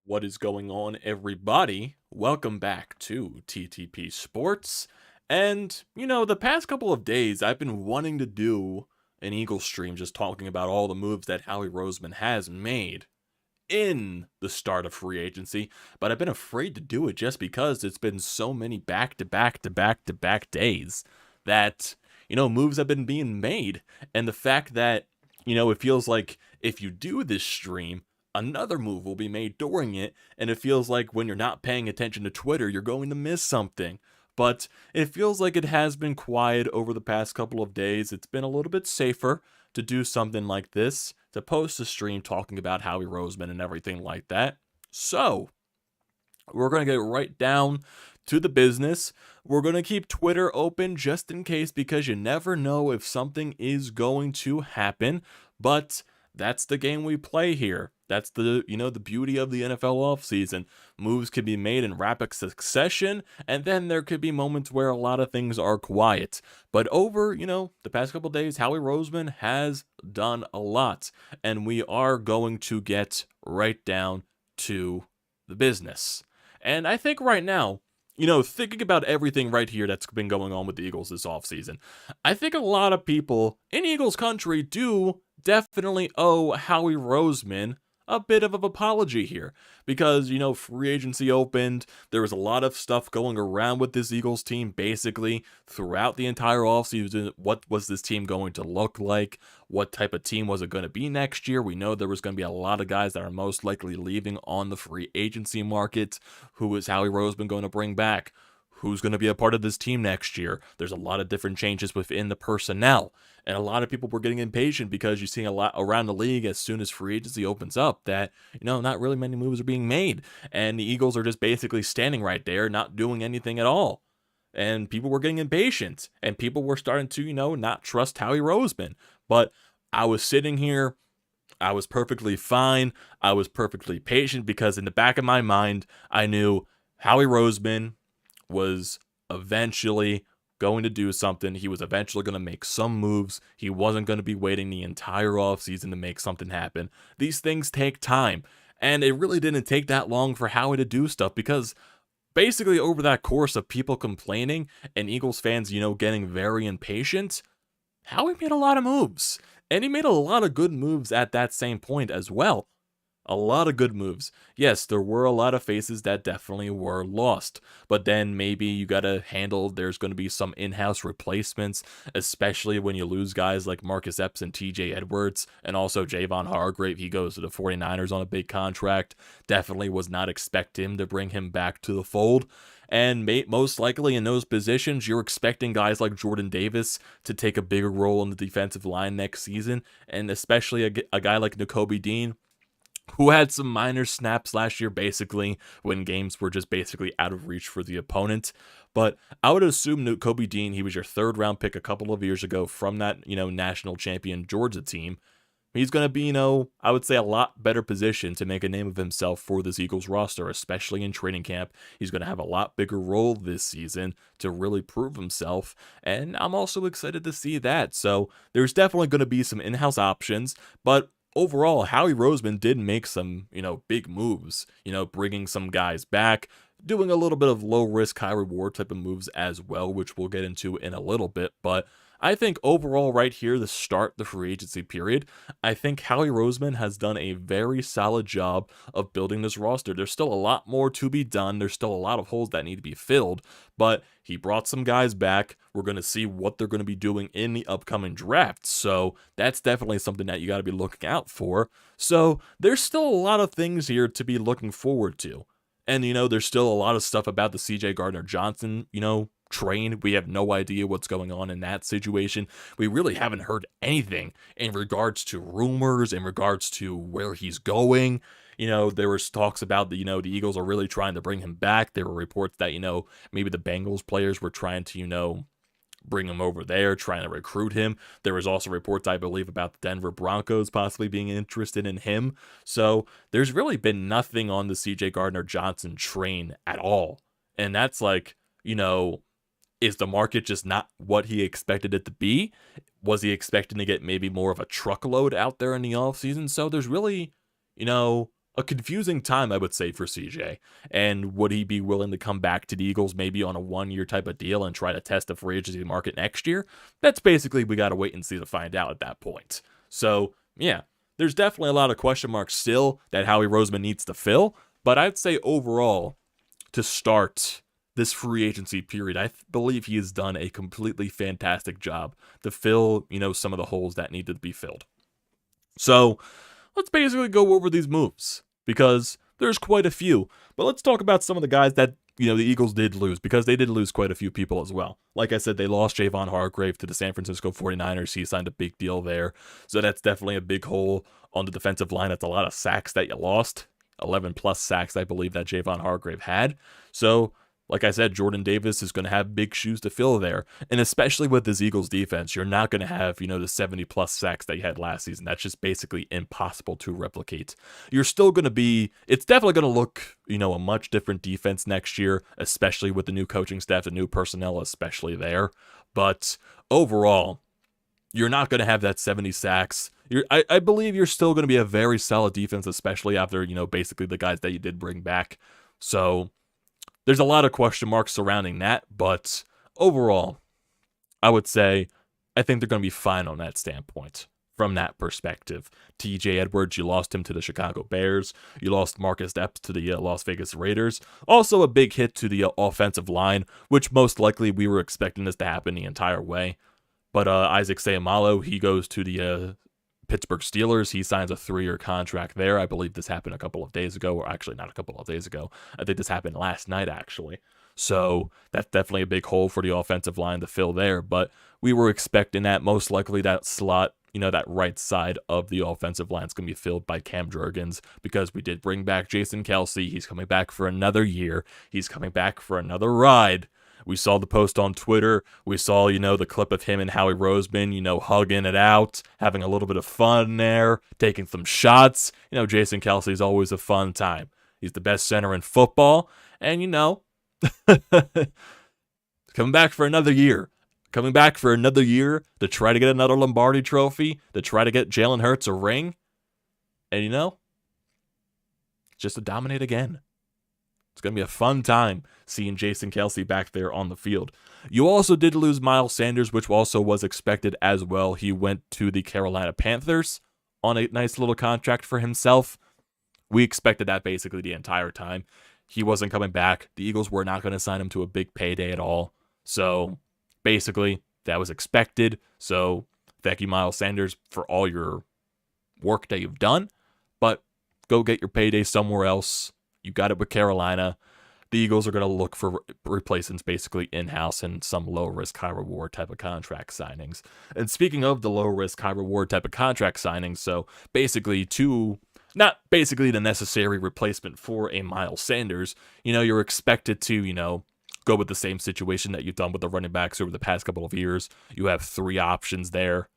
What is going on, everybody? Welcome back to TTP Sports. And, the past couple of days, I've been wanting to do an Eagle stream just talking about all the moves that Howie Roseman has made in the start of free agency, but I've been afraid to do it just because it's been so many back-to-back-to-back-to-back days that, moves have been being made. And the fact that, it feels like if you do this stream, another move will be made during it, and it feels like when you're not paying attention to Twitter, you're going to miss something. But it feels like it has been quiet over the past couple of days. It's been a little bit safer to do something like this, to post a stream talking about Howie Roseman and everything like that. So, we're going to get right down to the business. We're going to keep Twitter open just in case, because you never know if something is going to happen, but that's the game we play here. That's the beauty of the NFL offseason. Moves can be made in rapid succession, and then there could be moments where a lot of things are quiet. But over, the past couple days, Howie Roseman has done a lot, and we are going to get right down to the business. And I think right now, thinking about everything right here that's been going on with the Eagles this offseason, I think a lot of people in Eagles country do definitely owe Howie Roseman a bit of an apology here, because, free agency opened. There was a lot of stuff going around with this Eagles team basically throughout the entire offseason. What was this team going to look like? What type of team was it going to be next year? We know there was going to be a lot of guys that are most likely leaving on the free agency market. Who is Howie Roseman going to bring back? Who's going to be a part of this team next year? There's a lot of different changes within the personnel. And a lot of people were getting impatient because you're seeing a lot around the league as soon as free agency opens up that, not really many moves are being made. And the Eagles are just basically standing right there, not doing anything at all. And people were getting impatient. And people were starting to, not trust Howie Roseman. But I was sitting here. I was perfectly fine. I was perfectly patient because in the back of my mind, I knew Howie Roseman was eventually going to do something. He was eventually going to make some moves. He wasn't going to be waiting the entire offseason to make something happen. These things take time, and it really didn't take that long for Howie to do stuff, because basically over that course of people complaining and Eagles fans, getting very impatient, Howie made a lot of moves, and he made a lot of good moves at that same point as well. A lot of good moves. Yes, there were a lot of faces that definitely were lost, but then maybe you gotta handle there's going to be some in-house replacements, especially when you lose guys like Marcus Epps and TJ Edwards, and also Javon Hargrave. He goes to the 49ers on a big contract. Definitely was not expect him to bring him back to the fold. And most likely in those positions, you're expecting guys like Jordan Davis to take a bigger role in the defensive line next season, and especially a guy like Nakobe Dean, who had some minor snaps last year, basically, when games were just basically out of reach for the opponent. But I would assume Kobe Dean, he was your third-round pick a couple of years ago from that, national champion Georgia team. He's going to be, I would say a lot better position to make a name of himself for this Eagles roster, especially in training camp. He's going to have a lot bigger role this season to really prove himself, and I'm also excited to see that. So there's definitely going to be some in-house options, but overall, Howie Roseman did make some, big moves, bringing some guys back, doing a little bit of low risk, high reward type of moves as well, which we'll get into in a little bit. But I think overall right here, to start the free agency period, I think Howie Roseman has done a very solid job of building this roster. There's still a lot more to be done. There's still a lot of holes that need to be filled, but he brought some guys back. We're going to see what they're going to be doing in the upcoming draft. So that's definitely something that you got to be looking out for. So there's still a lot of things here to be looking forward to. And, there's still a lot of stuff about the Gardner-Johnson, train. We have no idea what's going on in that situation. We really haven't heard anything in regards to rumors, in regards to where he's going. There was talks about the Eagles are really trying to bring him back. There were reports that, maybe the Bengals players were trying to, bring him over there, trying to recruit him. There was also reports, I believe, about the Denver Broncos possibly being interested in him. So there's really been nothing on the Gardner-Johnson train at all. And that's like, is the market just not what he expected it to be? Was he expecting to get maybe more of a truckload out there in the offseason? So there's really, a confusing time, I would say, for CJ. And would he be willing to come back to the Eagles maybe on a 1-year type of deal and try to test the free agency market next year? That's basically, we got to wait and see to find out at that point. So, yeah, there's definitely a lot of question marks still that Howie Roseman needs to fill. But I'd say overall, to start this free agency period, I believe he has done a completely fantastic job to fill, some of the holes that needed to be filled. So, let's basically go over these moves, because there's quite a few. But let's talk about some of the guys that, the Eagles did lose, because they did lose quite a few people as well. Like I said, they lost Javon Hargrave to the San Francisco 49ers. He signed a big deal there. So that's definitely a big hole on the defensive line. That's a lot of sacks that you lost. 11 plus sacks, I believe, that Javon Hargrave had. So, like I said, Jordan Davis is going to have big shoes to fill there. And especially with this Eagles defense, you're not going to have, the 70-plus sacks that you had last season. That's just basically impossible to replicate. You're still going to be, it's definitely going to look, a much different defense next year, especially with the new coaching staff, the new personnel, especially there. But overall, you're not going to have that 70 sacks. I believe you're still going to be a very solid defense, especially after, basically the guys that you did bring back. So there's a lot of question marks surrounding that, but overall, I would say I think they're going to be fine on that standpoint from that perspective. TJ Edwards, you lost him to the Chicago Bears. You lost Marcus Epps to the Las Vegas Raiders. Also a big hit to the offensive line, which most likely we were expecting this to happen the entire way. But Isaac Seumalo, he goes to the Pittsburgh Steelers. He signs a 3-year contract there. I believe this happened a couple of days ago, or actually not a couple of days ago. I think this happened last night, actually. So that's definitely a big hole for the offensive line to fill there. But we were expecting that most likely that slot, that right side of the offensive line is going to be filled by Cam Jurgens, because we did bring back Jason Kelce. He's coming back for another year. He's coming back for another ride. We saw the post on Twitter. We saw, the clip of him and Howie Roseman, hugging it out, having a little bit of fun there, taking some shots. Jason Kelce is always a fun time. He's the best center in football. And, coming back for another year. Coming back for another year to try to get another Lombardi trophy, to try to get Jalen Hurts a ring. And, just to dominate again. It's going to be a fun time seeing Jason Kelce back there on the field. You also did lose Miles Sanders, which also was expected as well. He went to the Carolina Panthers on a nice little contract for himself. We expected that basically the entire time. He wasn't coming back. The Eagles were not going to sign him to a big payday at all. So basically, that was expected. So thank you, Miles Sanders, for all your work that you've done. But go get your payday somewhere else. You got it with Carolina. The Eagles are going to look for replacements basically in-house and some low-risk, high-reward type of contract signings. And speaking of the low-risk, high-reward type of contract signings, so basically not basically the necessary replacement for a Miles Sanders, you're expected to, go with the same situation that you've done with the running backs over the past couple of years. You have 3 options there.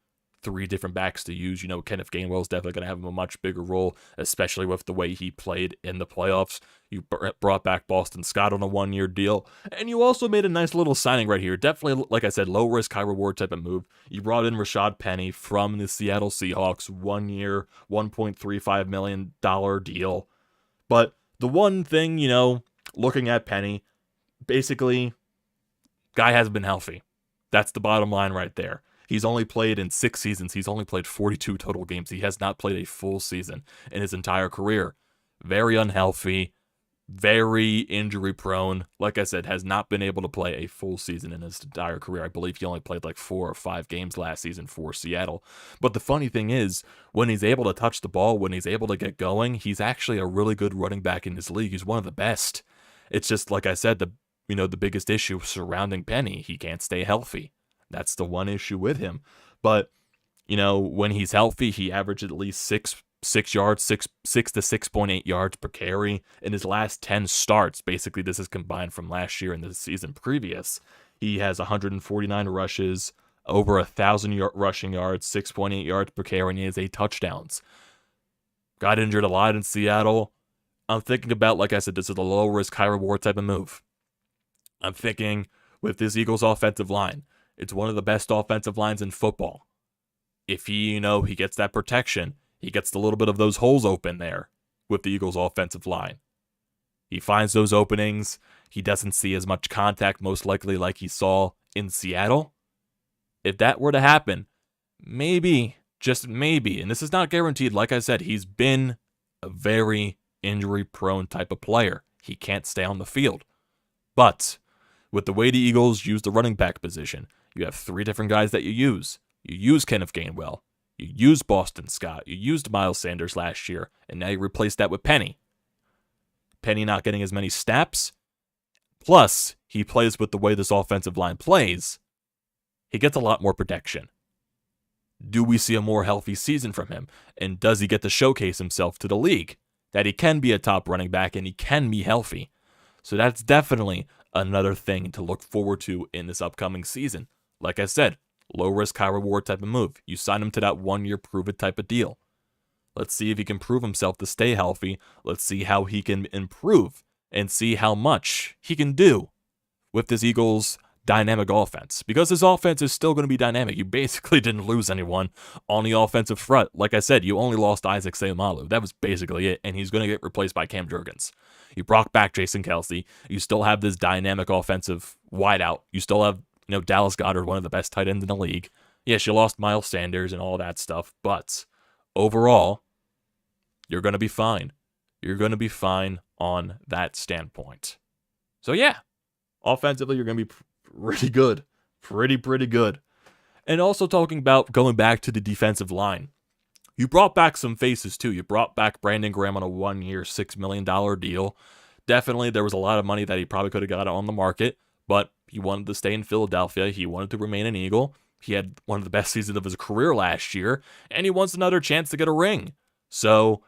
3 different backs to use. Kenneth Gainwell is definitely going to have a much bigger role, especially with the way he played in the playoffs. You brought back Boston Scott on a 1-year deal, and you also made a nice little signing right here. Definitely, like I said, low risk, high reward type of move. You brought in Rashad Penny from the Seattle Seahawks, 1-year, $1.35 million deal. But the one thing, looking at Penny, basically, guy hasn't been healthy. That's the bottom line right there. He's only played in 6 seasons. He's only played 42 total games. He has not played a full season in his entire career. Very unhealthy, very injury prone. Like I said, has not been able to play a full season in his entire career. I believe he only played like 4 or 5 games last season for Seattle. But the funny thing is, when he's able to touch the ball, when he's able to get going, he's actually a really good running back in this league. He's one of the best. It's just, like I said, the biggest issue surrounding Penny. He can't stay healthy. That's the one issue with him. But, when he's healthy, he averaged at least 6 yards, 6 to 6.8 yards per carry in his last 10 starts. Basically, this is combined from last year and the season previous. He has 149 rushes, over 1,000 rushing yards, 6.8 yards per carry, and he has 8 touchdowns. Got injured a lot in Seattle. I'm thinking about, like I said, this is a low-risk, high-reward type of move. I'm thinking with this Eagles offensive line, it's one of the best offensive lines in football. If he, he gets that protection, he gets a little bit of those holes open there. with the Eagles' offensive line. He finds those openings. He doesn't see as much contact, most likely, like he saw in Seattle. If that were to happen, maybe, just maybe, and this is not guaranteed, like I said, he's been a very injury-prone type of player. He can't stay on the field. But with the way the Eagles use the running back position, you have 3 different guys that you use. You use Kenneth Gainwell. You used Boston Scott. You used Miles Sanders last year, and now you replace that with Penny. Penny not getting as many snaps. Plus, he plays with the way this offensive line plays. He gets a lot more protection. Do we see a more healthy season from him? And does he get to showcase himself to the league? That he can be a top running back and he can be healthy. So that's definitely another thing to look forward to in this upcoming season. Like I said, low risk, high reward type of move. You sign him to that 1-year prove it type of deal. Let's see if he can prove himself to stay healthy. Let's see how he can improve and see how much he can do with this Eagles dynamic offense. Because his offense is still going to be dynamic. You basically didn't lose anyone on the offensive front. Like I said, you only lost Isaac Seumalo. That was basically it, and he's going to get replaced by Cam Jurgens. You brought back Jason Kelce. You still have this dynamic offensive wideout. You still have, Dallas Goedert, one of the best tight ends in the league. Yes, you lost Miles Sanders and all that stuff, but overall, you're going to be fine. You're going to be fine on that standpoint. So yeah, offensively, you're going to be pretty good. Pretty good. And also talking about going back to the defensive line. You brought back some faces too. You brought back Brandon Graham on a 1-year, $6 million deal. Definitely, there was a lot of money that he probably could have got on the market, but he wanted to stay in Philadelphia. He wanted to remain an Eagle. He had one of the best seasons of his career last year, and he wants another chance to get a ring. So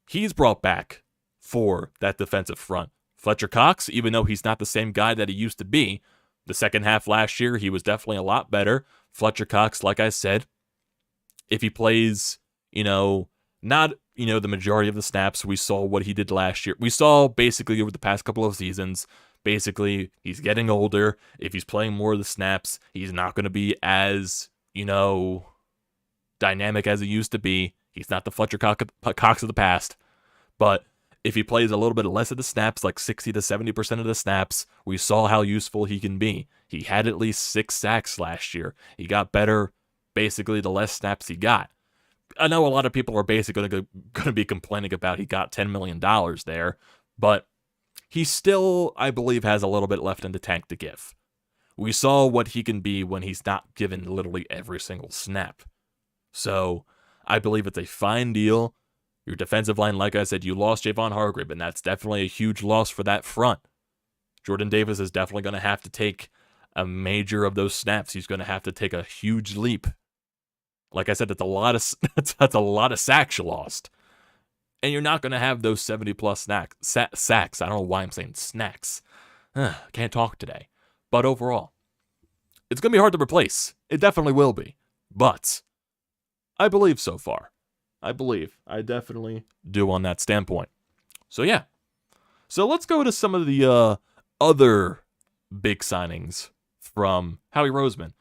he's brought back for that defensive front. Fletcher Cox, even though he's not the same guy that he used to be, the second half last year, he was definitely a lot better. Fletcher Cox, like I said, if he plays, not, the majority of the snaps, we saw what he did last year. We saw basically over the past couple of seasons, basically he's getting older. If he's playing more of the snaps, he's not going to be as, dynamic as he used to be. He's not the Fletcher Cox of the past. But if he plays a little bit less of the snaps, like 60 to 70% of the snaps, we saw how useful he can be. He had at least 6 sacks last year. He got better basically the less snaps he got. I know a lot of people are basically going to be complaining about he got $10 million there, but he still, I believe, has a little bit left in the tank to give. We saw what he can be when he's not given literally every single snap. So I believe it's a fine deal. Your defensive line, like I said, you lost Javon Hargrave, and that's definitely a huge loss for that front. Jordan Davis is definitely going to have to take a major of those snaps. He's going to have to take a huge leap. Like I said, that's a lot of sacks you lost. And you're not going to have those 70-plus sacks. I don't know why I'm saying snacks. Can't talk today. But overall, it's going to be hard to replace. It definitely will be. But I believe so far. I definitely do on that standpoint. So yeah. So let's go to some of the other big signings from Howie Roseman.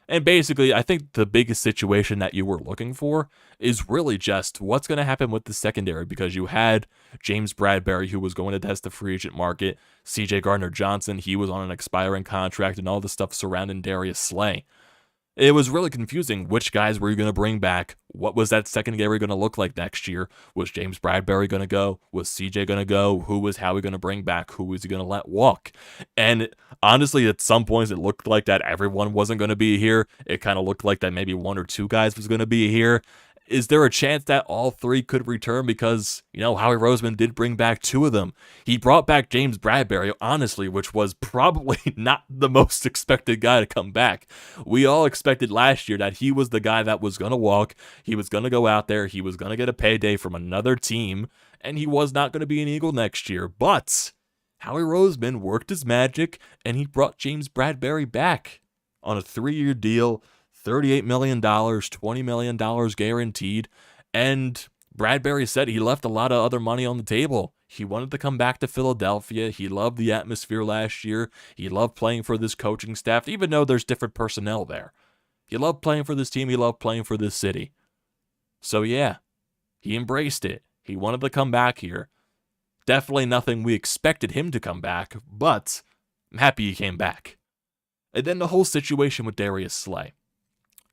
And basically, I think the biggest situation that you were looking for is really just what's going to happen with the secondary, because you had James Bradberry, who was going to test the free agent market, CJ Gardner-Johnson, he was on an expiring contract, and all the stuff surrounding Darius Slay. It was really confusing. Which guys were you going to bring back? What was that secondary going to look like next year? Was James Bradberry going to go? Was CJ going to go? Who was Howie going to bring back? Who was he going to let walk? And honestly, at some points, it looked like that everyone wasn't going to be here. It kind of looked like that maybe 1 or 2 guys was going to be here. Is there a chance that all 3 could return? Because, Howie Roseman did bring back 2 of them. He brought back James Bradberry, honestly, which was probably not the most expected guy to come back. We all expected last year that he was the guy that was going to walk. He was going to go out there. He was going to get a payday from another team. And he was not going to be an Eagle next year. But Howie Roseman worked his magic, and he brought James Bradberry back on a 3-year deal. $38 million, $20 million guaranteed, and Bradberry said he left a lot of other money on the table. He wanted to come back to Philadelphia. He loved the atmosphere last year. He loved playing for this coaching staff, even though there's different personnel there. He loved playing for this team. He loved playing for this city. So yeah, he embraced it. He wanted to come back here. Definitely nothing we expected him to come back, but I'm happy he came back. And then the whole situation with Darius Slay.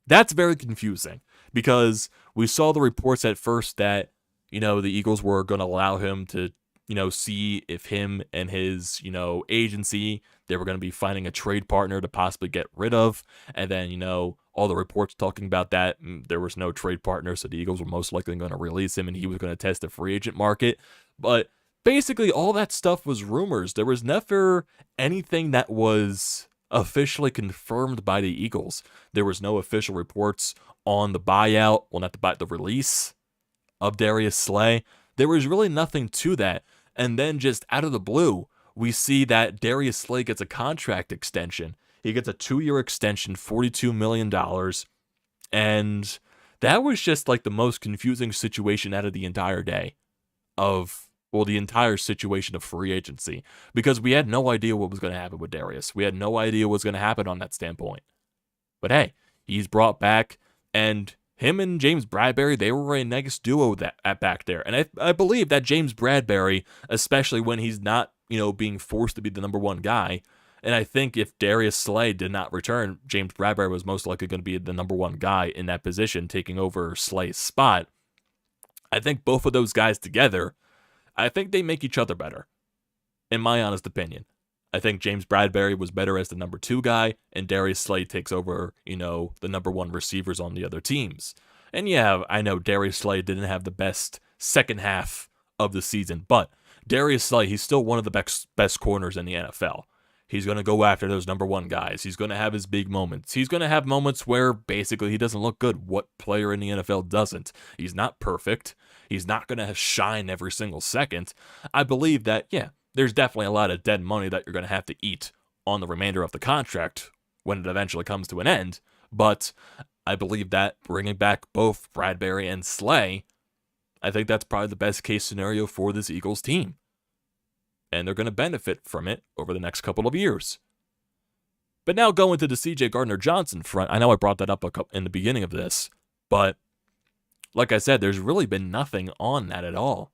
That's very confusing because we saw the reports at first that, the Eagles were going to allow him to, see if him and his, agency, they were going to be finding a trade partner to possibly get rid of. And then, all the reports talking about that, there was no trade partner, so the Eagles were most likely going to release him and he was going to test the free agent market. But basically, all that stuff was rumors. There was never anything that was officially confirmed by the Eagles. There was no official reports on the buyout, well, not the release of Darius Slay. There was really nothing to that. And then just out of the blue, we see that Darius Slay gets a contract extension. He gets a 2-year extension, $42 million. And that was just like the most confusing situation out of the entire day the entire situation of free agency, because we had no idea what was going to happen with Darius. We had no idea what was going to happen on that standpoint. But hey, he's brought back, and him and James Bradberry, they were a nice duo back there. And I believe that James Bradberry, especially when he's not, being forced to be the number one guy, and I think if Darius Slay did not return, James Bradberry was most likely going to be the number one guy in that position, taking over Slay's spot. I think both of those guys together, I think they make each other better, in my honest opinion. I think James Bradberry was better as the number 2 guy, and Darius Slay takes over, the number 1 receivers on the other teams. And yeah, I know Darius Slay didn't have the best second half of the season, but Darius Slay, he's still one of the best corners in the NFL. He's going to go after those number 1 guys. He's going to have his big moments. He's going to have moments where basically he doesn't look good. What player in the NFL doesn't? He's not perfect. He's not going to shine every single second. I believe that, yeah, there's definitely a lot of dead money that you're going to have to eat on the remainder of the contract when it eventually comes to an end. But I believe that bringing back both Bradberry and Slay, I think that's probably the best case scenario for this Eagles team. And they're going to benefit from it over the next couple of years. But now going to the Gardner-Johnson front, I know I brought that up in the beginning of this, but like I said, there's really been nothing on that at all.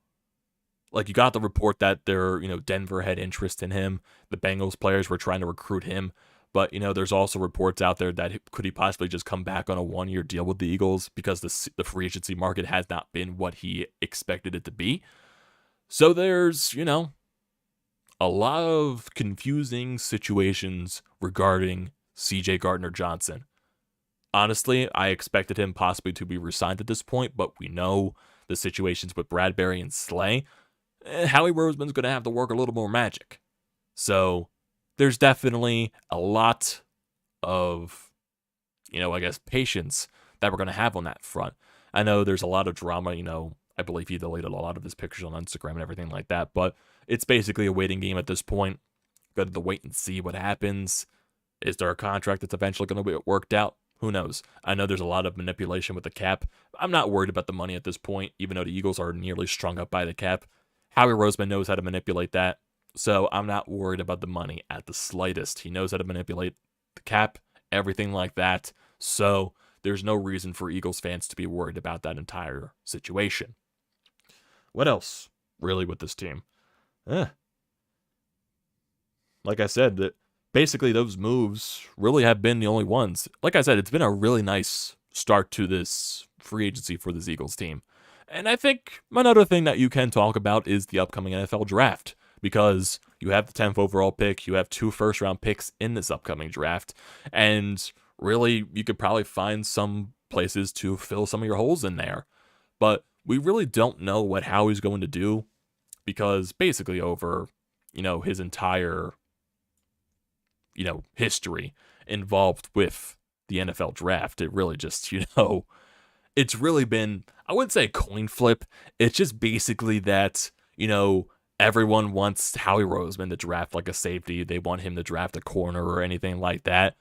Like, you got the report that Denver had interest in him. The Bengals players were trying to recruit him. But, there's also reports out there that could he possibly just come back on a 1-year deal with the Eagles because the free agency market has not been what he expected it to be. So there's, a lot of confusing situations regarding CJ Gardner-Johnson. Honestly, I expected him possibly to be re-signed at this point, but we know the situations with Bradberry and Slay. Howie Roseman's going to have to work a little more magic. So there's definitely a lot of, patience that we're going to have on that front. I know there's a lot of drama, I believe he deleted a lot of his pictures on Instagram and everything like that, but it's basically a waiting game at this point. Got to wait and see what happens. Is there a contract that's eventually going to be worked out? Who knows? I know there's a lot of manipulation with the cap. I'm not worried about the money at this point, even though the Eagles are nearly strung up by the cap. Howie Roseman knows how to manipulate that, so I'm not worried about the money at the slightest. He knows how to manipulate the cap, everything like that, so there's no reason for Eagles fans to be worried about that entire situation. What else, really, with this team? Like I said, that basically those moves really have been the only ones. Like I said, it's been a really nice start to this free agency for this Eagles team. And I think another thing that you can talk about is the upcoming NFL draft, because you have the 10th overall pick, you have 2 first-round picks in this upcoming draft, and really you could probably find some places to fill some of your holes in there. But we really don't know what Howie's going to do, because basically over, his entire, history involved with the NFL draft, it really just, it's really been, I wouldn't say a coin flip. It's just basically that, everyone wants Howie Roseman to draft like a safety. They want him to draft a corner or anything like that.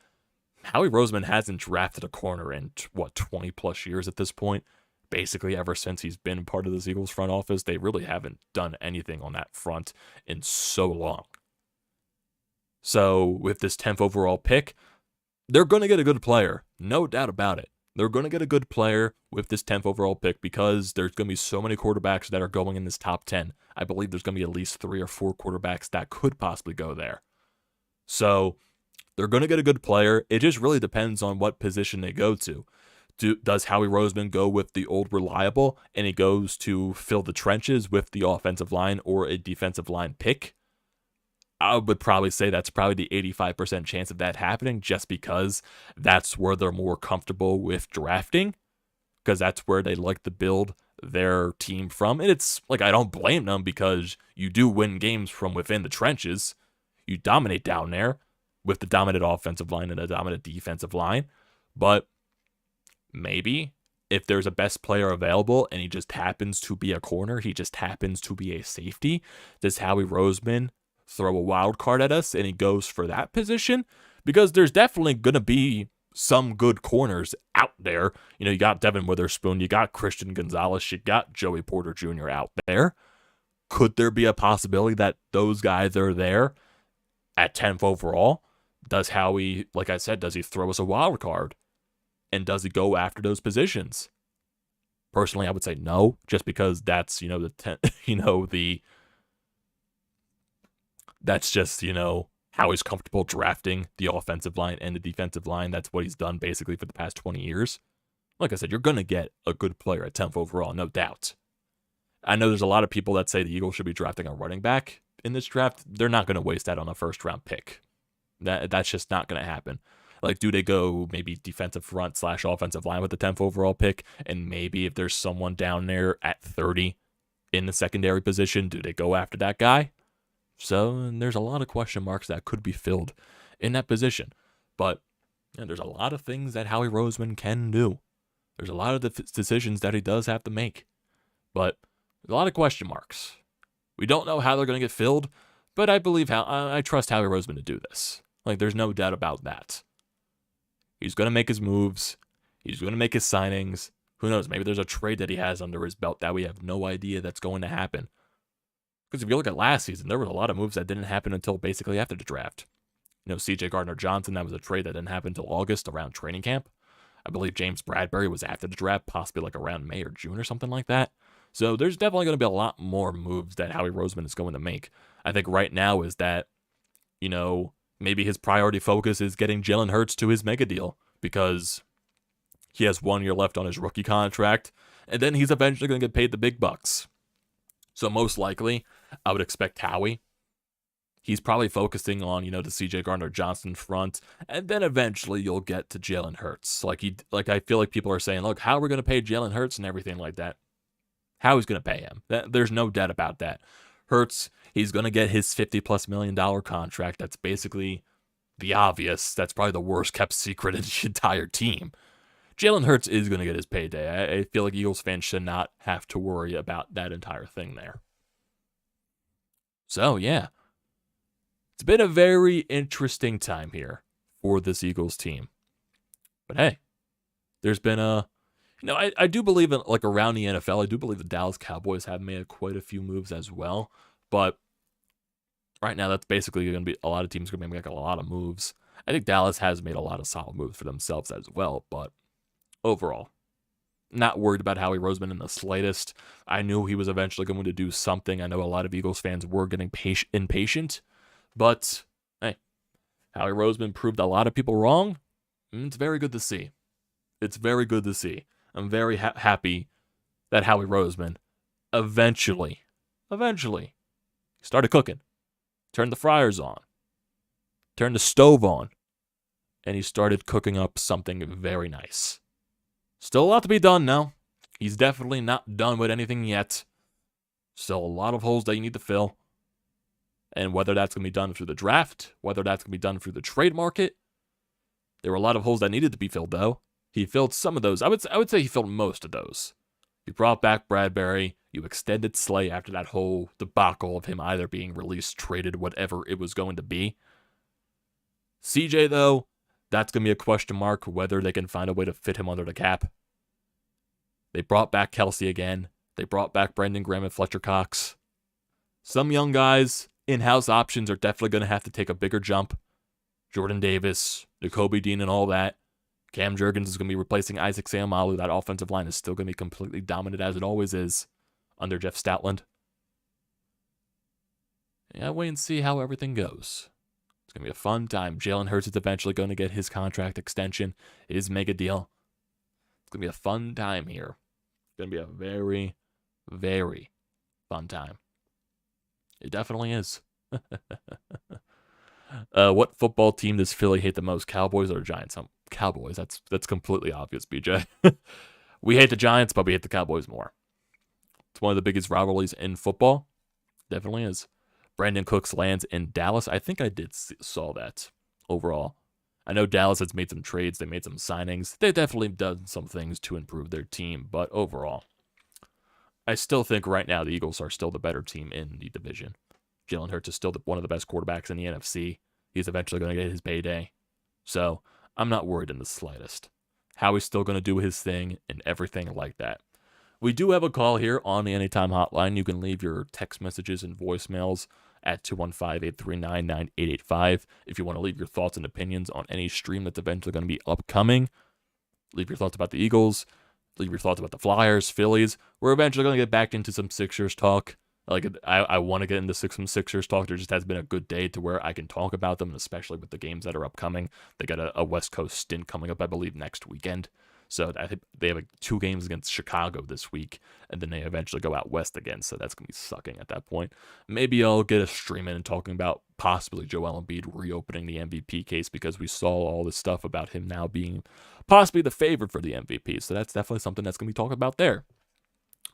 Howie Roseman hasn't drafted a corner in, 20 plus years at this point. Basically, ever since he's been part of the Eagles front office, they really haven't done anything on that front in so long. So with this 10th overall pick, they're going to get a good player. No doubt about it. They're going to get a good player with this 10th overall pick because there's going to be so many quarterbacks that are going in this top 10. I believe there's going to be at least 3 or 4 quarterbacks that could possibly go there. So they're going to get a good player. It just really depends on what position they go to. Does Howie Roseman go with the old reliable and he goes to fill the trenches with the offensive line or a defensive line pick? I would probably say that's probably the 85% chance of that happening just because that's where they're more comfortable with drafting, because that's where they like to build their team from. And it's like, I don't blame them because you do win games from within the trenches. You dominate down there with the dominant offensive line and a dominant defensive line. But maybe if there's a best player available and he just happens to be a corner, he just happens to be a safety, does Howie Roseman throw a wild card at us and he goes for that position? Because there's definitely going to be some good corners out there. You know, you got Devin Witherspoon, you got Christian Gonzalez, you got Joey Porter Jr. out there. Could there be a possibility that those guys are there at 10th overall? Does Howie, like I said, does he throw us a wild card? And does he go after those positions? Personally, I would say no, just because that's, that's just, how he's comfortable drafting the offensive line and the defensive line. That's what he's done basically for the past 20 years. Like I said, you're going to get a good player at 10th overall, no doubt. I know there's a lot of people that say the Eagles should be drafting a running back in this draft. They're not going to waste that on a first-round pick. That's just not going to happen. Like, do they go maybe defensive front / offensive line with the 10th overall pick? And maybe if there's someone down there at 30 in the secondary position, do they go after that guy? So there's a lot of question marks that could be filled in that position. But there's a lot of things that Howie Roseman can do. There's a lot of decisions that he does have to make. But there's a lot of question marks. We don't know how they're going to get filled, but I trust Howie Roseman to do this. Like, there's no doubt about that. He's going to make his moves. He's going to make his signings. Who knows? Maybe there's a trade that he has under his belt that we have no idea that's going to happen. Because if you look at last season, there was a lot of moves that didn't happen until basically after the draft. Gardner-Johnson, that was a trade that didn't happen until August around training camp. I believe James Bradberry was after the draft, possibly like around May or June or something like that. So there's definitely going to be a lot more moves that Howie Roseman is going to make. I think right now is that, maybe his priority focus is getting Jalen Hurts to his mega deal because he has 1 year left on his rookie contract, and then he's eventually going to get paid the big bucks. So most likely, I would expect Howie. He's probably focusing on, the CJ Gardner-Johnson front, and then eventually you'll get to Jalen Hurts. I feel like people are saying, look, how are we going to pay Jalen Hurts and everything like that? Howie's going to pay him. There's no doubt about that. Hurts, he's going to get his $50+ million contract. That's basically the obvious. That's probably the worst kept secret in the entire team. Jalen Hurts is going to get his payday. I feel like Eagles fans should not have to worry about that entire thing there. So, yeah. It's been a very interesting time here for this Eagles team. But hey, there's been I do believe in, around the NFL, I do believe the Dallas Cowboys have made quite a few moves as well. But right now, that's basically going to be a lot of teams going to make a lot of moves. I think Dallas has made a lot of solid moves for themselves as well. But overall, not worried about Howie Roseman in the slightest. I knew he was eventually going to do something. I know a lot of Eagles fans were getting impatient. But, hey, Howie Roseman proved a lot of people wrong. And it's very good to see. It's very good to see. I'm very happy that Howie Roseman eventually started cooking. Turned the fryers on. Turned the stove on. And he started cooking up something very nice. Still a lot to be done now. He's definitely not done with anything yet. Still a lot of holes that you need to fill. And whether that's going to be done through the draft, whether that's going to be done through the trade market, there were a lot of holes that needed to be filled, though. He filled some of those. I would say he filled most of those. You brought back Bradberry. You extended Slay after that whole debacle of him either being released, traded, whatever it was going to be. CJ, though, that's going to be a question mark whether they can find a way to fit him under the cap. They brought back Kelce again. They brought back Brandon Graham and Fletcher Cox. Some young guys, in-house options, are definitely going to have to take a bigger jump. Jordan Davis, Nakobe Dean, and all that. Cam Jurgens is going to be replacing Isaac Seumalo. That offensive line is still going to be completely dominant as it always is under Jeff Stoutland. Yeah, wait and see how everything goes. It's going to be a fun time. Jalen Hurts is eventually going to get his contract extension, his mega deal. It's going to be a fun time here. It's going to be a very, very fun time. It definitely is. What football team does Philly hate the most, Cowboys or Giants? Cowboys. That's completely obvious, BJ. We hate the Giants, but we hate the Cowboys more. It's one of the biggest rivalries in football. Definitely is. Brandon Cooks lands in Dallas. I think I saw that overall. I know Dallas has made some trades. They made some signings. They definitely done some things to improve their team. But overall, I still think right now the Eagles are still the better team in the division. Jalen Hurts is still one of the best quarterbacks in the NFC. He's eventually going to get his payday. So I'm not worried in the slightest. Howie's still going to do his thing and everything like that. We do have a call here on the Anytime Hotline. You can leave your text messages and voicemails at 215-839-9885. If you want to leave your thoughts and opinions on any stream that's eventually going to be upcoming, leave your thoughts about the Eagles, leave your thoughts about the Flyers, Phillies. We're eventually going to get back into some Sixers talk. I want to get into some Sixers talk. There just has been a good day to where I can talk about them, especially with the games that are upcoming. They got a West Coast stint coming up, I believe, next weekend. So I think they have 2 games against Chicago this week, and then they eventually go out west again, so that's going to be sucking at that point. Maybe I'll get a stream in and talking about possibly Joel Embiid reopening the MVP case, because we saw all this stuff about him now being possibly the favorite for the MVP, so that's definitely something that's going to be talked about there.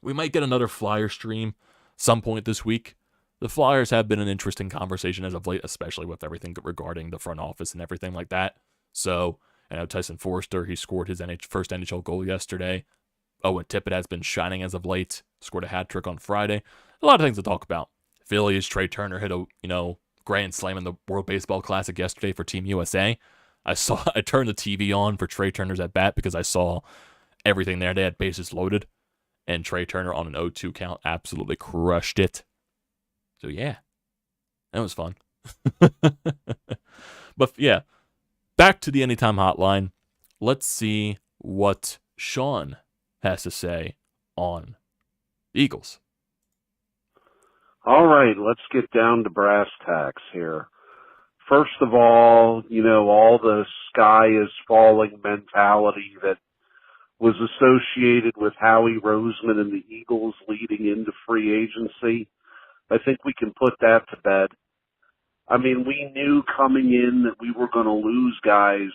We might get another Flyer stream some point this week. The Flyers have been an interesting conversation as of late, especially with everything regarding the front office and everything like that. So I know Tyson Forster, he scored his first NHL goal yesterday. Owen Tippett has been shining as of late. Scored a hat trick on Friday. A lot of things to talk about. Phillies, Trey Turner hit a grand slam in the World Baseball Classic yesterday for Team USA. I turned the TV on for Trey Turner's at bat because I saw everything there. They had bases loaded, and Trey Turner on an 0-2 count absolutely crushed it. So yeah, that was fun. But yeah. Back to the Anytime Hotline. Let's see what Sean has to say on the Eagles. All right, let's get down to brass tacks here. First of all, all the sky is falling mentality that was associated with Howie Roseman and the Eagles leading into free agency, I think we can put that to bed. I mean, we knew coming in that we were going to lose guys,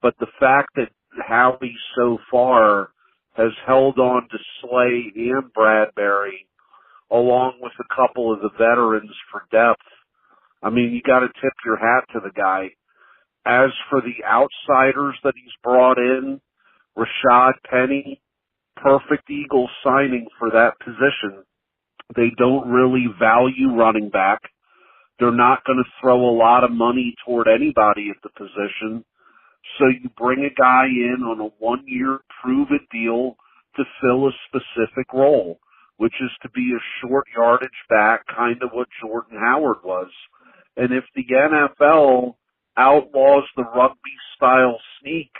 but the fact that Howie so far has held on to Slay and Bradberry, along with a couple of the veterans for depth, I mean, you got to tip your hat to the guy. As for the outsiders that he's brought in, Rashad Penny, perfect Eagles signing for that position. They don't really value running back. They're not going to throw a lot of money toward anybody at the position. So you bring a guy in on a 1-year prove-it deal to fill a specific role, which is to be a short yardage back, kind of what Jordan Howard was. And if the NFL outlaws the rugby-style sneak,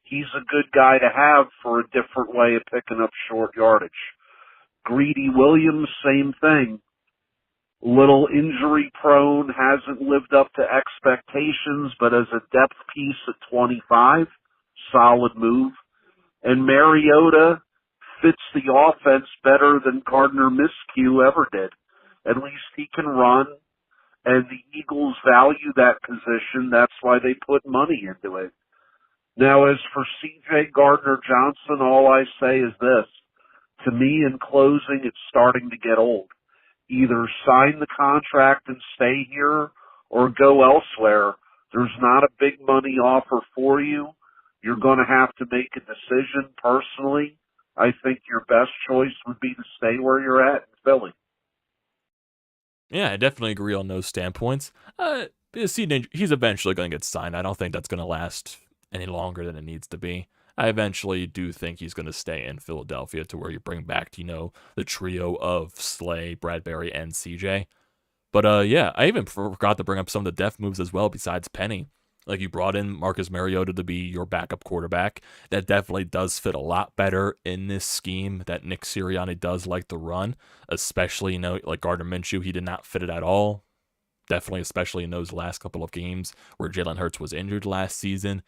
he's a good guy to have for a different way of picking up short yardage. Greedy Williams, same thing. Little injury prone, hasn't lived up to expectations, but as a depth piece at 25, solid move. And Mariota fits the offense better than Gardner-Minshew ever did. At least he can run, and the Eagles value that position. That's why they put money into it. Now, as for C.J. Gardner-Johnson, all I say is this. To me, in closing, it's starting to get old. Either sign the contract and stay here or go elsewhere. There's not a big money offer for you. You're going to have to make a decision. Personally, I think your best choice would be to stay where you're at in Philly. Yeah, I definitely agree on those standpoints. He's eventually going to get signed. I don't think that's going to last any longer than it needs to be. I eventually do think he's going to stay in Philadelphia to where you bring back, the trio of Slay, Bradberry, and CJ. But yeah, I even forgot to bring up some of the depth moves as well besides Penny. Like, you brought in Marcus Mariota to be your backup quarterback. That definitely does fit a lot better in this scheme that Nick Sirianni does like to run, especially, like Gardner Minshew, he did not fit it at all. Definitely, especially in those last couple of games where Jalen Hurts was injured last season.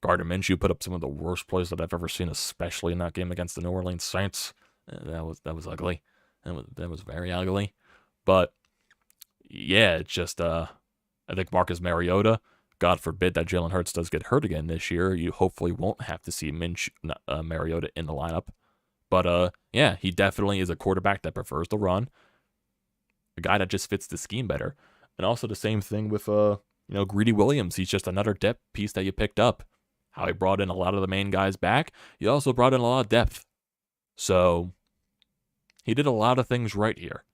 Gardner Minshew put up some of the worst plays that I've ever seen, especially in that game against the New Orleans Saints. That was ugly. That was very ugly. But yeah, it's just I think Marcus Mariota, God forbid that Jalen Hurts does get hurt again this year, you hopefully won't have to see Mariota in the lineup. But yeah, he definitely is a quarterback that prefers to run. A guy that just fits the scheme better. And also the same thing with Greedy Williams. He's just another depth piece that you picked up. How he brought in a lot of the main guys back, he also brought in a lot of depth. So he did a lot of things right here.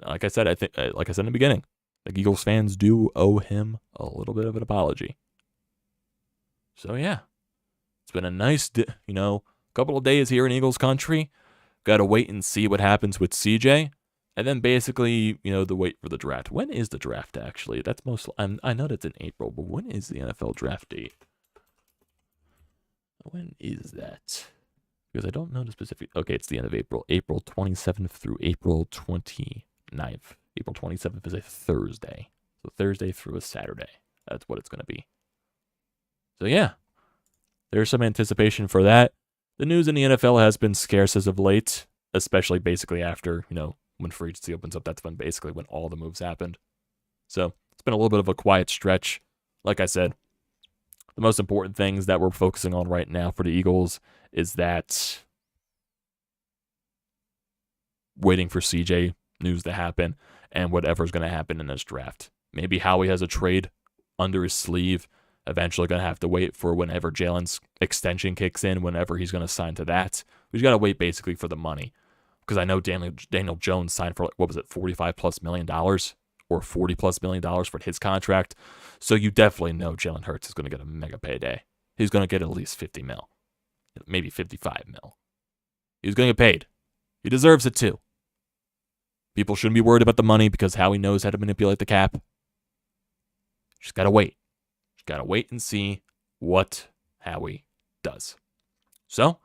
Like I said, in the beginning, the Eagles fans do owe him a little bit of an apology. So yeah, it's been a nice, couple of days here in Eagles country. Got to wait and see what happens with CJ. And then basically, the wait for the draft. When is the draft, actually? That's I know that's in April, but when is the NFL draft date? When is that? Because I don't know the specific. Okay, it's the end of April. April 27th through April 29th. April 27th is a Thursday. So Thursday through a Saturday. That's what it's going to be. So yeah, there's some anticipation for that. The news in the NFL has been scarce as of late, especially basically after, when free agency opens up. That's when all the moves happened. So it's been a little bit of a quiet stretch. Like I said, the most important things that we're focusing on right now for the Eagles is that waiting for CJ news to happen and whatever's going to happen in this draft. Maybe Howie has a trade under his sleeve. Eventually going to have to wait for whenever Jalen's extension kicks in, whenever he's going to sign to that. We just got to wait basically for the money. Because I know Daniel Jones signed for, $45+ million or $40+ million for his contract. So you definitely know Jalen Hurts is going to get a mega payday. He's going to get at least 50 mil, maybe 55 mil. He's going to get paid. He deserves it too. People shouldn't be worried about the money because Howie knows how to manipulate the cap. Just got to wait. Just got to wait and see what Howie does. So,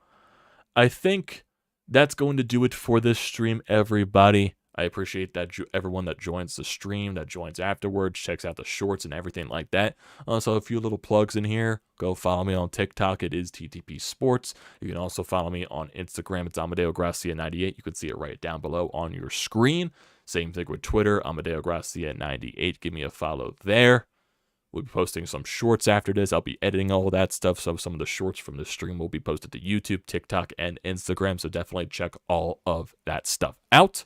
I think that's going to do it for this stream, everybody. I appreciate that everyone that joins the stream, that joins afterwards, checks out the shorts and everything like that. Also, a few little plugs in here. Go follow me on TikTok. It is TTP Sports. You can also follow me on Instagram. It's Amadeo Gracia 98. You can see it right down below on your screen. Same thing with Twitter, Amadeo Gracia 98. Give me a follow there. We'll be posting some shorts after this. I'll be editing all of that stuff, so some of the shorts from the stream will be posted to YouTube, TikTok, and Instagram, so definitely check all of that stuff out.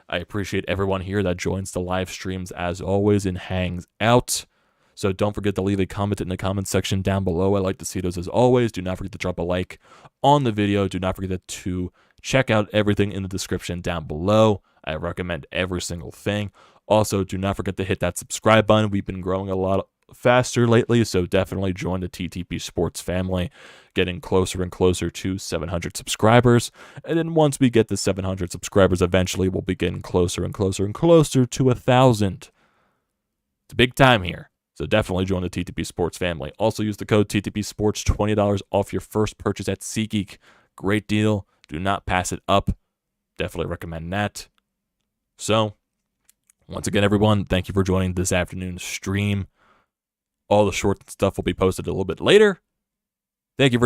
I appreciate everyone here that joins the live streams as always and hangs out. So don't forget to leave a comment in the comment section down below. I like to see those as always. Do not forget to drop a like on the video. Do not forget to check out everything in the description down below. I recommend every single thing. Also, do not forget to hit that subscribe button. We've been growing a lot faster lately, so definitely join the TTP Sports family, getting closer and closer to 700 subscribers. And then once we get to 700 subscribers, eventually we'll be getting closer and closer and closer to 1,000. It's a big time here, so definitely join the TTP Sports family. Also use the code TTP Sports, $20 off your first purchase at SeatGeek. Great deal. Do not pass it up. Definitely recommend that. So, once again, everyone, thank you for joining this afternoon's stream. All the short stuff will be posted a little bit later. Thank you for joining.